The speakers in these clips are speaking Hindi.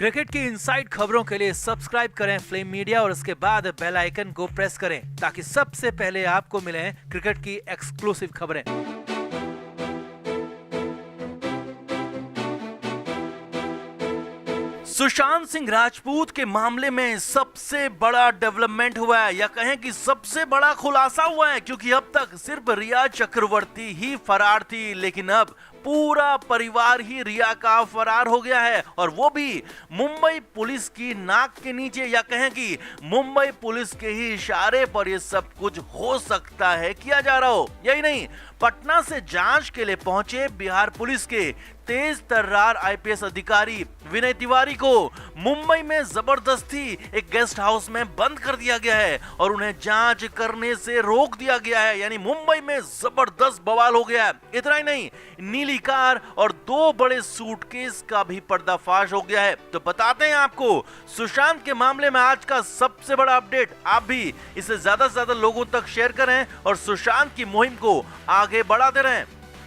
क्रिकेट की इनसाइड खबरों के लिए सब्सक्राइब करें फ्लेम मीडिया और उसके बाद बेल आइकन को प्रेस करें ताकि सबसे पहले आपको मिले क्रिकेट की एक्सक्लूसिव खबरें। सुशांत सिंह राजपूत के मामले में सबसे बड़ा डेवलपमेंट हुआ है या कहें कि सबसे बड़ा खुलासा हुआ है, क्योंकि अब तक सिर्फ रिया चक्रवर्ती ही फरार थी, लेकिन अब पूरा परिवार ही रिया का फरार हो गया है और वो भी मुंबई पुलिस की नाक के नीचे, या कहें कि मुंबई पुलिस के ही इशारे पर ये सब कुछ हो सकता है किया जा रहा हो। यही नहीं, पटना से जांच के लिए पहुंचे बिहार पुलिस के तेज तर्रार आईपीएस अधिकारी विनय तिवारी को मुंबई में जबरदस्ती एक गेस्ट हाउस में बंद कर दिया गया है और उन्हें जांच करने से रोक दिया गया है। यानी मुंबई में जबरदस्त बवाल हो गया है। इतना ही नहीं, नीली कार और 2 बड़े सूटकेस का भी पर्दाफाश हो गया है। तो बताते हैं आपको सुशांत के मामले में आज का सबसे बड़ा अपडेट। आप भी इसे ज्यादा से ज्यादा लोगों तक शेयर करें और सुशांत की मुहिम को आगे बढ़ाते रहें।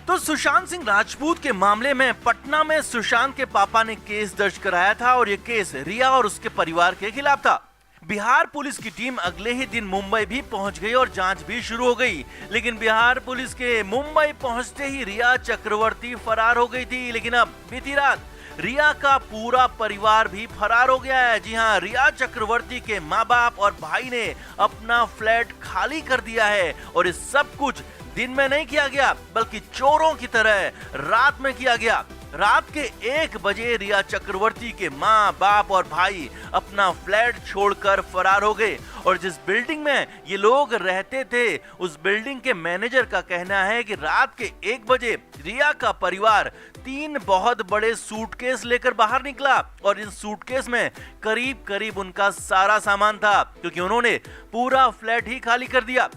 तो सुशांत सिंह राजपूत के मामले में पटना में सुशांत के पापा ने केस दर्ज कराया था और ये केस रिया और उसके परिवार के खिलाफ था। बिहार पुलिस की टीम अगले ही दिन मुंबई भी पहुंच गई और जांच भी शुरू हो गई, लेकिन बिहार पुलिस के मुंबई पहुंचते ही रिया चक्रवर्ती फरार हो गई थी। लेकिन अब बीती रात रिया का पूरा परिवार भी फरार हो गया है। जी हां, रिया चक्रवर्ती के माँ बाप और भाई ने अपना फ्लैट खाली कर दिया है और ये सब कुछ दिन में नहीं किया गया बल्कि चोरों की तरह रात में किया गया। रात के 1 बजे रिया चक्रवर्ती के माँ बाप और भाई अपना फ्लैट छोड़कर फरार हो गए और जिस बिल्डिंग में ये लोग रहते थे उस बिल्डिंग के मैनेजर का कहना है कि रात के 1 बजे रिया का परिवार 3 बहुत बड़े सूटकेस लेकर बाहर निकला और इन सूटकेस में करीब करीब उनका सारा सामान था, क्योंकि उन्होंने पूरा फ्लैट ही खाली कर दिया।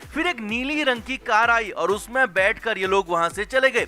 फिर एक नीली रंग की कार आई और उसमें बैठकर ये लोग वहां से चले गए।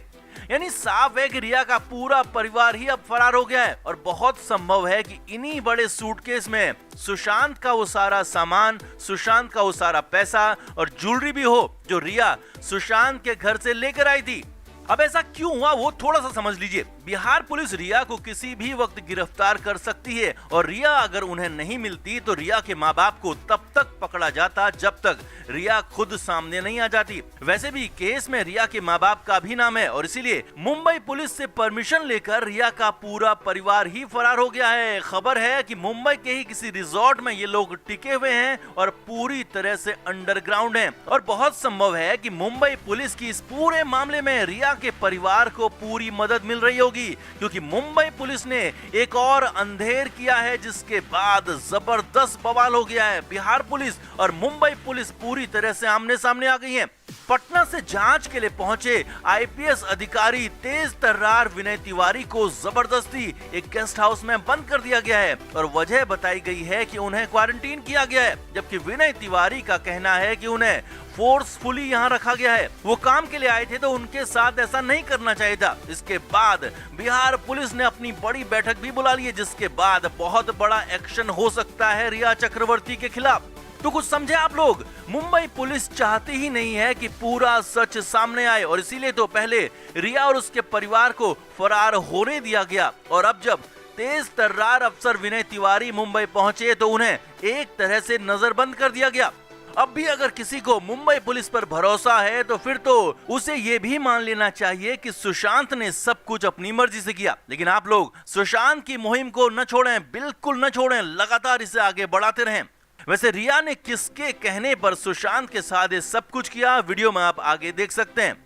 यानी साफ है कि रिया का पूरा परिवार ही अब फरार हो गया है और बहुत संभव है कि इन्हीं बड़े सूटकेस में सुशांत का वो सारा सामान, सुशांत का वो सारा पैसा और ज्वेलरी भी हो जो रिया सुशांत के घर से लेकर आई थी। अब ऐसा क्यों हुआ वो थोड़ा सा समझ लीजिए। बिहार पुलिस रिया को किसी भी वक्त गिरफ्तार कर सकती है और रिया अगर उन्हें नहीं मिलती तो रिया के माँ बाप को तब तक पकड़ा जाता जब तक रिया खुद सामने नहीं आ जाती। वैसे भी केस में रिया के माँ बाप का भी नाम है और इसीलिए मुंबई पुलिस से परमिशन लेकर रिया का पूरा परिवार ही फरार हो गया है। खबर है कि मुंबई के ही किसी रिजॉर्ट में ये लोग टिके हुए हैं और पूरी तरह से अंडरग्राउंड हैं और बहुत संभव है कि मुंबई पुलिस की इस पूरे मामले में रिया के परिवार को पूरी मदद मिल रही होगी, क्योंकि मुंबई पुलिस ने एक और अंधेर किया है जिसके बाद जबरदस्त बवाल हो गया है। बिहार पुलिस और मुंबई पुलिस पूरी तरह से आमने सामने आ गई हैं। पटना से जांच के लिए पहुंचे आईपीएस अधिकारी तेज तर्रार विनय तिवारी को जबरदस्ती एक गेस्ट हाउस में बंद कर दिया गया है और वजह बताई गई है कि उन्हें क्वारंटीन किया गया है, जबकि विनय तिवारी का कहना है कि उन्हें फोर्सफुली यहाँ रखा गया है। वो काम के लिए आए थे तो उनके साथ ऐसा नहीं करना चाहिए था। इसके बाद बिहार पुलिस ने अपनी बड़ी बैठक भी बुला ली है, जिसके बाद बहुत बड़ा एक्शन हो सकता है रिया चक्रवर्ती के खिलाफ। तो कुछ समझे आप लोग, मुंबई पुलिस चाहती ही नहीं है कि पूरा सच सामने आए और इसीलिए तो पहले रिया और उसके परिवार को फरार होने दिया गया और अब जब तेज तर्रार अफसर विनय तिवारी मुंबई पहुंचे तो उन्हें एक तरह से नजरबंद कर दिया गया। अब भी अगर किसी को मुंबई पुलिस पर भरोसा है तो फिर तो उसे ये भी मान लेना चाहिए कि सुशांत ने सब कुछ अपनी मर्जी से किया। लेकिन आप लोग सुशांत की मुहिम को न छोड़ें, बिल्कुल न छोड़ें, लगातार इसे आगे बढ़ाते रहें। वैसे रिया ने किसके कहने पर सुशांत के साथ ये सब कुछ किया, वीडियो में आप आगे देख सकते हैं।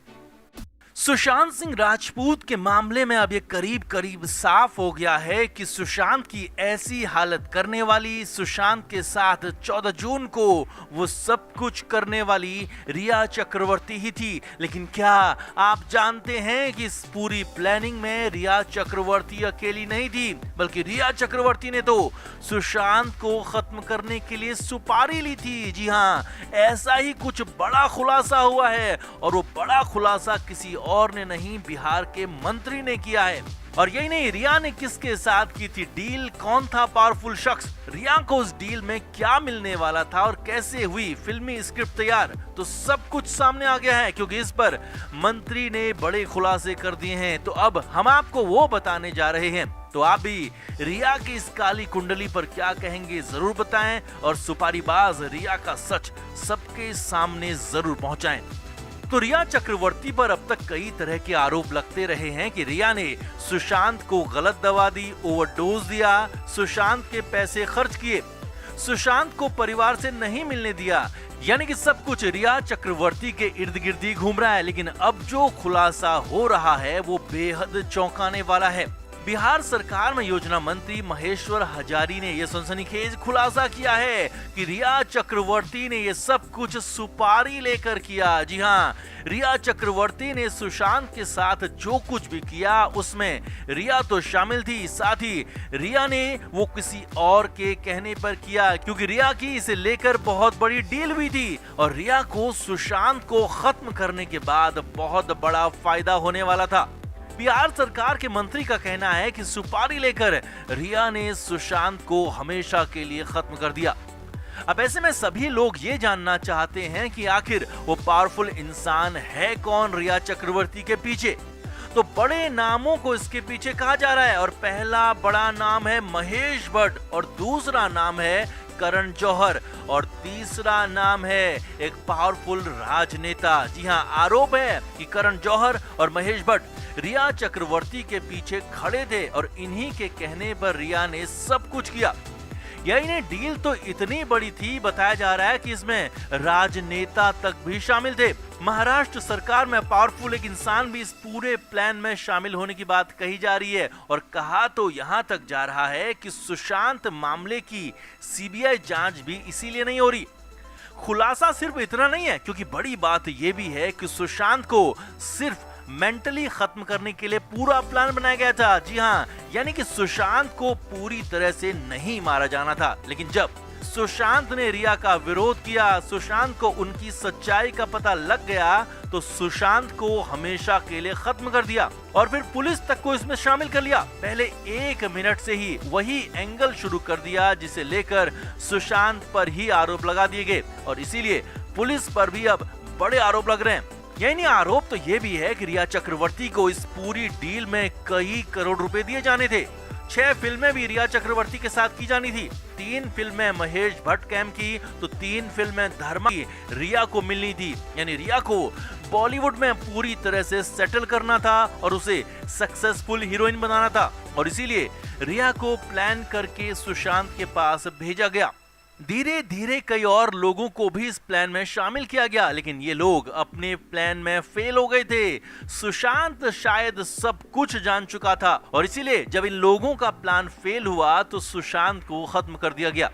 सुशांत सिंह राजपूत के मामले में अब ये करीब करीब साफ हो गया है कि सुशांत की ऐसी हालत करने वाली, सुशांत के साथ 14 जून को वो सब कुछ करने वाली रिया चक्रवर्ती ही थी। लेकिन क्या आप जानते हैं कि इस पूरी प्लानिंग में रिया चक्रवर्ती अकेली नहीं थी, बल्कि रिया चक्रवर्ती ने तो सुशांत को खत्म करने के लिए सुपारी ली थी। जी हाँ, ऐसा ही कुछ बड़ा खुलासा हुआ है और वो बड़ा खुलासा किसी और ने नहीं, बिहार के मंत्री ने किया है। और यही नहीं, रिया ने किसके साथ की थी डील, कौन था पावरफुल शख्स, रिया को उस डील में क्या मिलने वाला था और कैसे हुई फिल्मी स्क्रिप्ट तैयार, तो सब कुछ सामने आ गया है, क्योंकि इस पर मंत्री ने बड़े खुलासे कर दिए हैं। तो अब हम आपको वो बताने जा रहे हैं तो आप भी रिया की इस काली कुंडली पर क्या कहेंगे जरूर बताएं और सुपारीबाज रिया का सच सबके सामने जरूर पहुंचाएं। तो रिया चक्रवर्ती पर अब तक कई तरह के आरोप लगते रहे हैं कि रिया ने सुशांत को गलत दवा दी, ओवरडोज दिया, सुशांत के पैसे खर्च किए, सुशांत को परिवार से नहीं मिलने दिया, यानी कि सब कुछ रिया चक्रवर्ती के इर्द गिर्द ही घूम रहा है। लेकिन अब जो खुलासा हो रहा है वो बेहद चौंकाने वाला है। बिहार सरकार में योजना मंत्री महेश्वर हजारी ने यह सनसनीखेज खुलासा किया है कि रिया चक्रवर्ती ने यह सब कुछ सुपारी लेकर किया। जी हाँ, रिया चक्रवर्ती ने सुशांत के साथ जो कुछ भी किया उसमें रिया तो शामिल थी, साथ ही रिया ने वो किसी और के कहने पर किया, क्योंकि रिया की इसे लेकर बहुत बड़ी डील हुई थी और रिया को सुशांत को खत्म करने के बाद बहुत बड़ा फायदा होने वाला था। बिहार सरकार के मंत्री का कहना है कि सुपारी लेकर रिया ने सुशांत को हमेशा के लिए खत्म कर दिया। अब ऐसे में सभी लोग ये जानना चाहते हैं कि आखिर वो पावरफुल इंसान है कौन रिया चक्रवर्ती के पीछे। तो बड़े नामों को इसके पीछे कहा जा रहा है और पहला बड़ा नाम है महेश भट्ट और दूसरा नाम है करण जौहर और तीसरा नाम है एक पावरफुल राजनेता। जी हाँ, आरोप है कि करण जौहर और महेश भट्ट रिया चक्रवर्ती के पीछे खड़े थे और इन्हीं के कहने पर रिया ने सब कुछ किया। यही डील तो इतनी बड़ी थी, बताया जा रहा है कि इसमें राजनेता तक भी शामिल थे। महाराष्ट्र सरकार में पावरफुल एक इंसान भी इस पूरे प्लान में शामिल होने की बात कही जा रही है और कहा तो यहां तक जा रहा है कि सुशांत मामले की सीबीआई जांच भी इसीलिए नहीं हो रही। खुलासा सिर्फ इतना नहीं है, क्योंकि बड़ी बात यह भी है कि सुशांत को सिर्फ मेंटली खत्म करने के लिए पूरा प्लान बनाया गया था। जी हाँ, यानी कि सुशांत को पूरी तरह से नहीं मारा जाना था, लेकिन जब सुशांत ने रिया का विरोध किया, सुशांत को उनकी सच्चाई का पता लग गया, तो सुशांत को हमेशा के लिए खत्म कर दिया और फिर पुलिस तक को इसमें शामिल कर लिया। पहले 1 मिनट से ही वही एंगल शुरू कर दिया जिसे लेकर सुशांत पर ही आरोप लगा दिए गए और इसीलिए पुलिस पर भी अब बड़े आरोप लग रहे हैं। यानी आरोप तो ये भी है कि रिया चक्रवर्ती को इस पूरी डील में कई करोड़ रुपए दिए जाने थे। 6 फिल्में भी रिया चक्रवर्ती के साथ की जानी थी। 3 फिल्में महेश भट्ट कैम की तो 3 फिल्में धर्मा की रिया को मिलनी थी। यानी रिया को बॉलीवुड में पूरी तरह से सेटल करना था और उसे सक्सेसफुल हीरोइन बनाना था और इसीलिए रिया को प्लान करके सुशांत के पास भेजा गया। धीरे धीरे कई और लोगों को भी इस प्लान में शामिल किया गया, लेकिन ये लोग अपने प्लान में फेल हो गए थे। सुशांत शायद सब कुछ जान चुका था और इसीलिए जब इन लोगों का प्लान फेल हुआ तो सुशांत को खत्म कर दिया गया।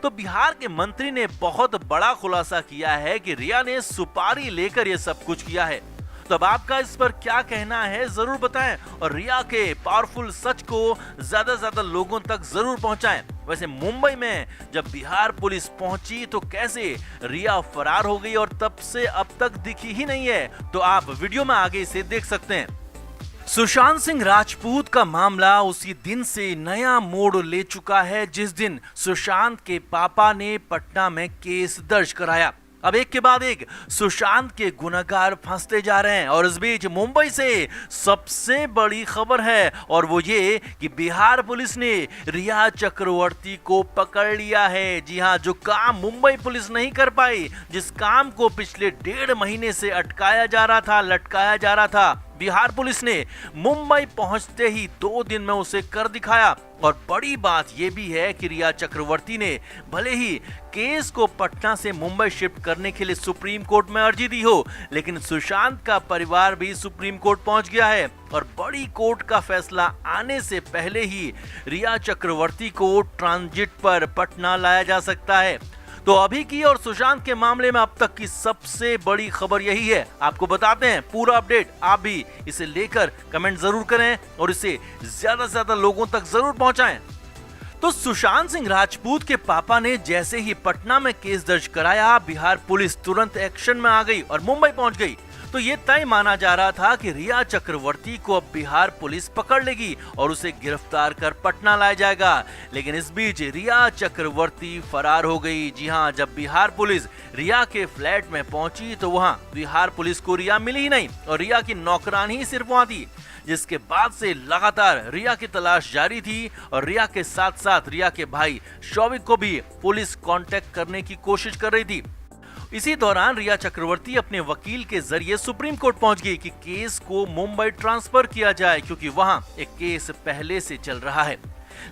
तो बिहार के मंत्री ने बहुत बड़ा खुलासा किया है कि रिया ने सुपारी लेकर ये सब कुछ किया है। तो अब आपका इस पर क्या कहना है जरूर बताएं और रिया के पावरफुल सच को ज्यादा से ज्यादा लोगों तक जरूर पहुंचाएं। वैसे मुंबई में जब बिहार पुलिस पहुंची तो कैसे रिया फरार हो गई और तब से अब तक दिखी ही नहीं है, तो आप वीडियो में आगे इसे देख सकते हैं। सुशांत सिंह राजपूत का मामला उसी दिन से नया मोड़ ले चुका है जिस दिन सुशांत के पापा ने पटना में केस दर्ज कराया। अब एक के बाद एक सुशांत के गुनहगार फंसते जा रहे हैं और इस बीच मुंबई से सबसे बड़ी खबर है और वो ये कि बिहार पुलिस ने रिया चक्रवर्ती को पकड़ लिया है। जी हाँ, जो काम मुंबई पुलिस नहीं कर पाई, जिस काम को पिछले 1.5 महीने से अटकाया जा रहा था, लटकाया जा रहा था, बिहार पुलिस ने मुंबई पहुंचते ही 2 दिन में उसे कर दिखाया। और बड़ी बात यह भी है कि रिया चक्रवर्ती ने भले ही केस को पटना से मुंबई शिफ्ट करने के लिए सुप्रीम कोर्ट में अर्जी दी हो, लेकिन सुशांत का परिवार भी सुप्रीम कोर्ट पहुंच गया है और बड़ी कोर्ट का फैसला आने से पहले ही रिया चक्रवर्ती को ट्रांजिट पर पटना लाया जा सकता है। तो अभी की और सुशांत के मामले में अब तक की सबसे बड़ी खबर यही है। आपको बताते हैं पूरा अपडेट, आप भी इसे लेकर कमेंट जरूर करें और इसे ज्यादा से ज्यादा लोगों तक जरूर पहुंचाएं। तो सुशांत सिंह राजपूत के पापा ने जैसे ही पटना में केस दर्ज कराया, बिहार पुलिस तुरंत एक्शन में आ गई और मुंबई पहुंच गई। तो ये तय माना जा रहा था कि रिया चक्रवर्ती को अब बिहार पुलिस पकड़ लेगी और उसे गिरफ्तार कर पटना लाया जाएगा। लेकिन इस बीच रिया चक्रवर्ती फरार हो गई। जी हां, जब बिहार पुलिस रिया के फ्लैट में पहुंची तो वहां बिहार पुलिस को रिया मिली ही नहीं और रिया की नौकरानी ही सिर्फ वहां थी। जिसके बाद से लगातार रिया की तलाश जारी थी और रिया के साथ साथ रिया के भाई शौविक को भी पुलिस कांटेक्ट करने की कोशिश कर रही थी। इसी दौरान रिया चक्रवर्ती अपने वकील के जरिए सुप्रीम कोर्ट पहुंच गई कि केस को मुंबई ट्रांसफर किया जाए क्योंकि वहां एक केस पहले से चल रहा है।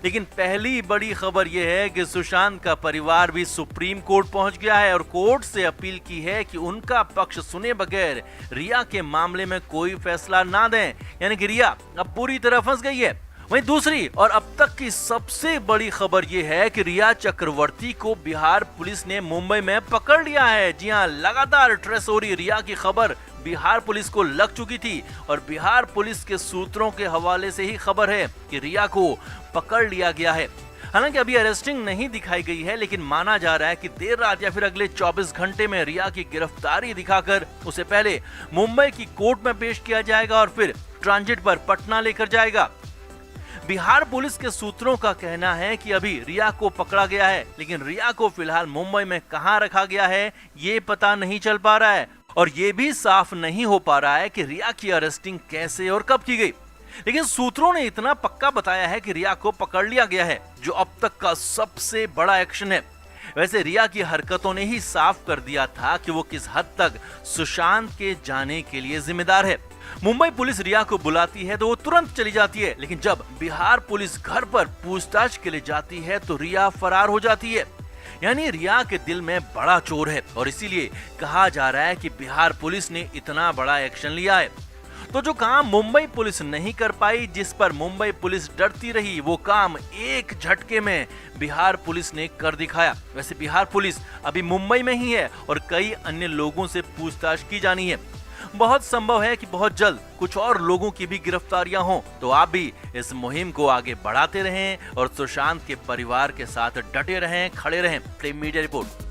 लेकिन पहली बड़ी खबर यह है कि सुशांत का परिवार भी सुप्रीम कोर्ट पहुंच गया है और कोर्ट से अपील की है कि उनका पक्ष सुने बगैर रिया के मामले में कोई फैसला ना दें, यानी कि रिया अब पूरी तरह फंस गई है। वहीं दूसरी और अब तक की सबसे बड़ी खबर यह है कि रिया चक्रवर्ती को बिहार पुलिस ने मुंबई में पकड़ लिया है। जी हां, लगातार ट्रेस हो रही रिया की खबर बिहार पुलिस को लग चुकी थी और बिहार पुलिस के सूत्रों के हवाले से ही खबर है कि रिया को पकड़ लिया गया है। हालांकि अभी अरेस्टिंग नहीं दिखाई गई है, लेकिन माना जा रहा है कि देर रात या फिर अगले 24 घंटे में रिया की गिरफ्तारी दिखाकर उसे पहले मुंबई की कोर्ट में पेश किया जाएगा और फिर ट्रांजिट पर पटना लेकर जाएगा। बिहार पुलिस के सूत्रों का कहना है कि अभी रिया को पकड़ा गया है, लेकिन रिया को फिलहाल मुंबई में कहां रखा गया है ये पता नहीं चल पा रहा है और ये भी साफ नहीं हो पा रहा है कि रिया की अरेस्टिंग कैसे और कब की गई। लेकिन सूत्रों ने इतना पक्का बताया है कि रिया को पकड़ लिया गया है, जो अब तक का सबसे बड़ा एक्शन है। वैसे रिया की हरकतों ने ही साफ कर दिया था कि वो किस हद तक सुशांत के जाने के लिए जिम्मेदार है। मुंबई पुलिस रिया को बुलाती है तो वो तुरंत चली जाती है, लेकिन जब बिहार पुलिस घर पर पूछताछ के लिए जाती है तो रिया फरार हो जाती है। यानी रिया के दिल में बड़ा चोर है और इसीलिए कहा जा रहा है कि बिहार पुलिस ने इतना बड़ा एक्शन लिया है। तो जो काम मुंबई पुलिस नहीं कर पाई, जिस पर मुंबई पुलिस डरती रही, वो काम एक झटके में बिहार पुलिस ने कर दिखाया। वैसे बिहार पुलिस अभी मुंबई में ही है और कई अन्य लोगों से पूछताछ की जानी है। बहुत संभव है कि बहुत जल्द कुछ और लोगों की भी गिरफ्तारियां हों। तो आप भी इस मुहिम को आगे बढ़ाते रहें और सुशांत के परिवार के साथ डटे रहें, खड़े रहें। प्रेम मीडिया रिपोर्ट।